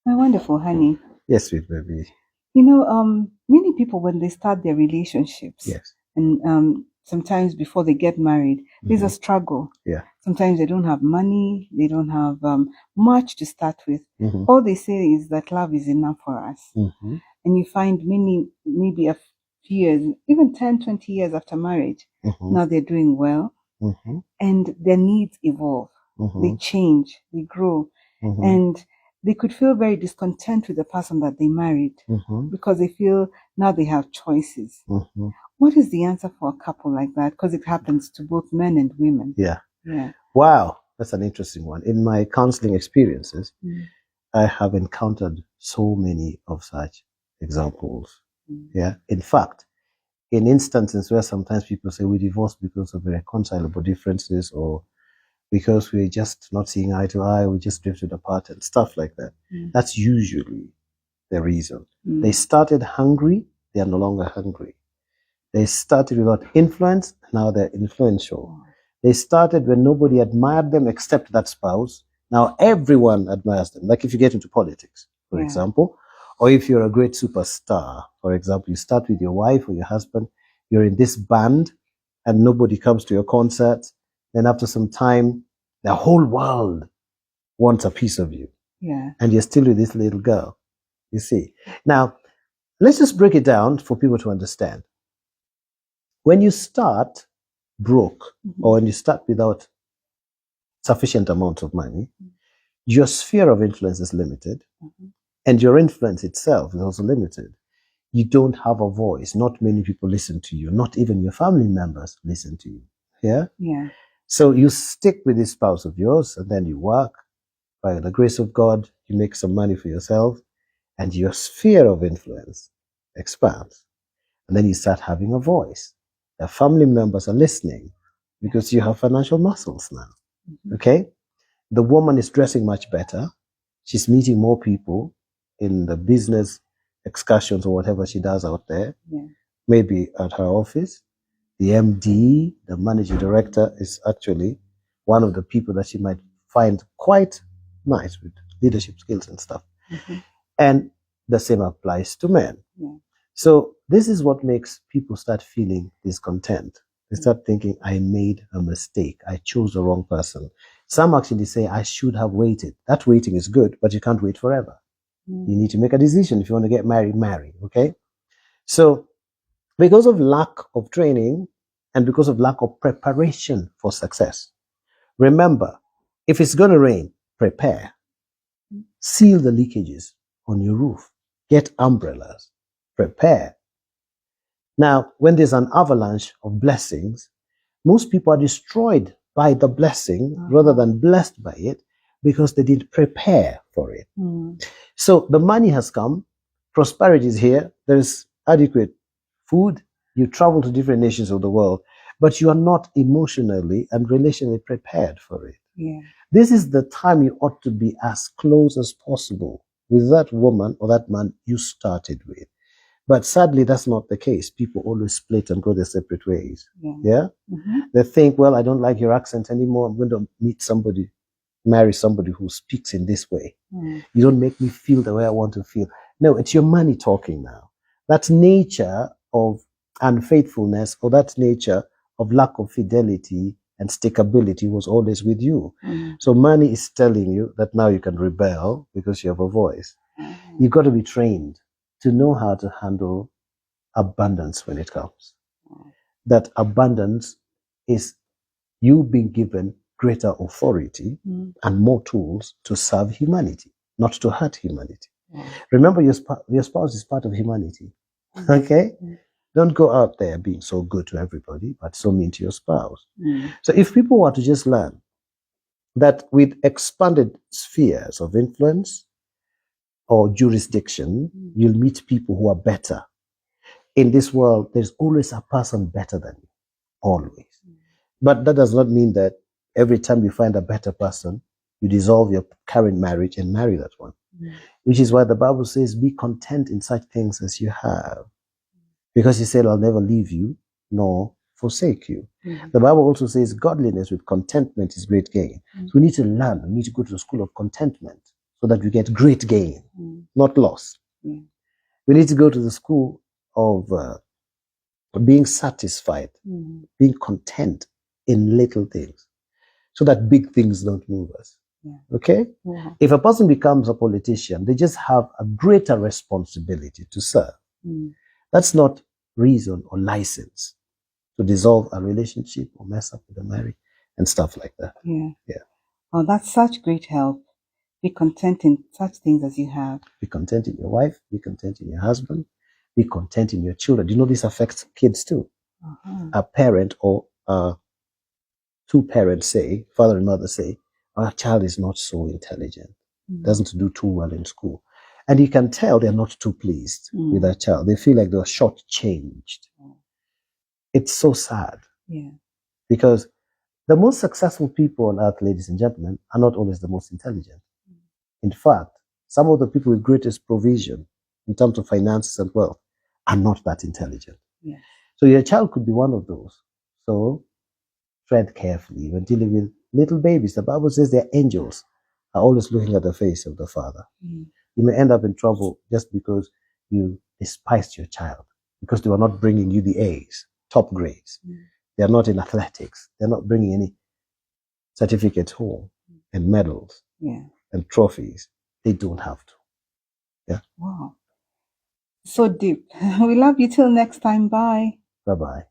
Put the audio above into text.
My wonderful honey. Yes, sweet baby. Many people when they start their relationships Yes. and sometimes before they get married, there's a Mhm. struggle. Yeah. Sometimes they don't have money, they don't have much to start with. Mm-hmm. All they say is that love is enough for us. Mm-hmm. And you find many, maybe a few years, even 10, 20 years after marriage, Mm-hmm. now they're doing well Mm-hmm. and their needs evolve. They Mm-hmm. change, they grow, Mm-hmm. and they could feel very discontent with the person that they married Mm-hmm. because they feel now they have choices. Mm-hmm. What is the answer for a couple like that? Because it happens to both men and women. Yeah. Yeah. Wow, that's an interesting one. In my counseling experiences, Mm. I have encountered so many of such examples. Mm. Yeah. In fact, in instances where sometimes people say we divorced because of irreconcilable differences or because we're just not seeing eye to eye, we just drifted apart and stuff like that. Mm. That's usually the reason. Mm. They started hungry, they are no longer hungry. They started without influence, now they're influential. They started when nobody admired them except that spouse. Now everyone admires them. Like if you get into politics, for example, or if you're a great superstar, for example, you start with your wife or your husband, you're in this band and nobody comes to your concerts. Then after some time, the whole world wants a piece of you. Yeah. And you're still with this little girl, you see. Now, let's just break it down for people to understand. When you start broke or when you start without sufficient amount of money, your sphere of influence is limited and your influence itself is also limited. You don't have a voice. Not many people listen to you. Not even your family members listen to you. Yeah? Yeah. So you stick with this spouse of yours and then you work. By the grace of God, you make some money for yourself and your sphere of influence expands. And then you start having a voice. The family members are listening because you have financial muscles now. Okay? The woman is dressing much better. She's meeting more people in the business excursions or whatever she does out there. Yeah. Maybe at her office. The MD, the managing director, is actually one of the people that she might find quite nice with leadership skills and stuff. And the same applies to men. Yeah. So this is what makes people start feeling discontent. They start thinking, I made a mistake. I chose the wrong person. Some actually say, I should have waited. That waiting is good, but you can't wait forever. You need to make a decision. If you want to get married, marry. Okay? So because of lack of training and because of lack of preparation for success, remember, if it's going to rain, prepare. Seal the leakages on your roof. Get umbrellas. Prepare. Now, when there's an avalanche of blessings, most people are destroyed by the blessing rather than blessed by it because they didn't prepare for it. So the money has come, prosperity is here, there is adequate food, you travel to different nations of the world, but you are not emotionally and relationally prepared for it. Yeah. This is the time you ought to be as close as possible with that woman or that man you started with. But sadly, that's not the case. People always split and go their separate ways. Yeah? They think, well, I don't like your accent anymore. I'm going to meet somebody, marry somebody who speaks in this way. You don't make me feel the way I want to feel. No, it's your money talking now. That nature of unfaithfulness or that nature of lack of fidelity and stickability was always with you. So money is telling you that now you can rebel because you have a voice. You've got to be trained to know how to handle abundance when it comes. That abundance is you being given greater authority and more tools to serve humanity, not to hurt humanity. Remember, your spouse is part of humanity. Okay? Don't go out there being so good to everybody, but so mean to your spouse. So if people were to just learn that with expanded spheres of influence or jurisdiction, you'll meet people who are better. In this world, there's always a person better than you. Always. But that does not mean that every time you find a better person, you dissolve your current marriage and marry that one. Which is why the Bible says, be content in such things as you have. Because he said, I'll never leave you nor forsake you. The Bible also says, godliness with contentment is great gain. So we need to learn. We need to go to the school of contentment so that we get great gain, not loss. Yeah. We need to go to the school of being satisfied, being content in little things, so that big things don't move us. Yeah. Okay? Wow. If a person becomes a politician, they just have a greater responsibility to serve. That's not reason or license to dissolve a relationship or mess up with a marriage and stuff like that. Yeah. Yeah. Oh, that's such great help. Be content in such things as you have. Be content in your wife, be content in your husband, be content in your children. Do you know this affects kids too? A parent or two parents say, father and mother say, our child is not so intelligent, doesn't do too well in school. And you can tell they're not too pleased with their child. They feel like they're shortchanged. It's so sad. Yeah. Because the most successful people on earth, ladies and gentlemen, are not always the most intelligent. In fact, some of the people with greatest provision in terms of finances and wealth are not that intelligent. Yeah. So your child could be one of those. So tread carefully when dealing with little babies. The Bible says they're angels, are always looking at the face of the Father. You may end up in trouble just because you despised your child, because they were not bringing you the A's, top grades. They're not in athletics. They're not bringing any certificates home and medals and trophies. They don't have to. Yeah. Wow. So deep. We love you till next time. Bye. Bye-bye.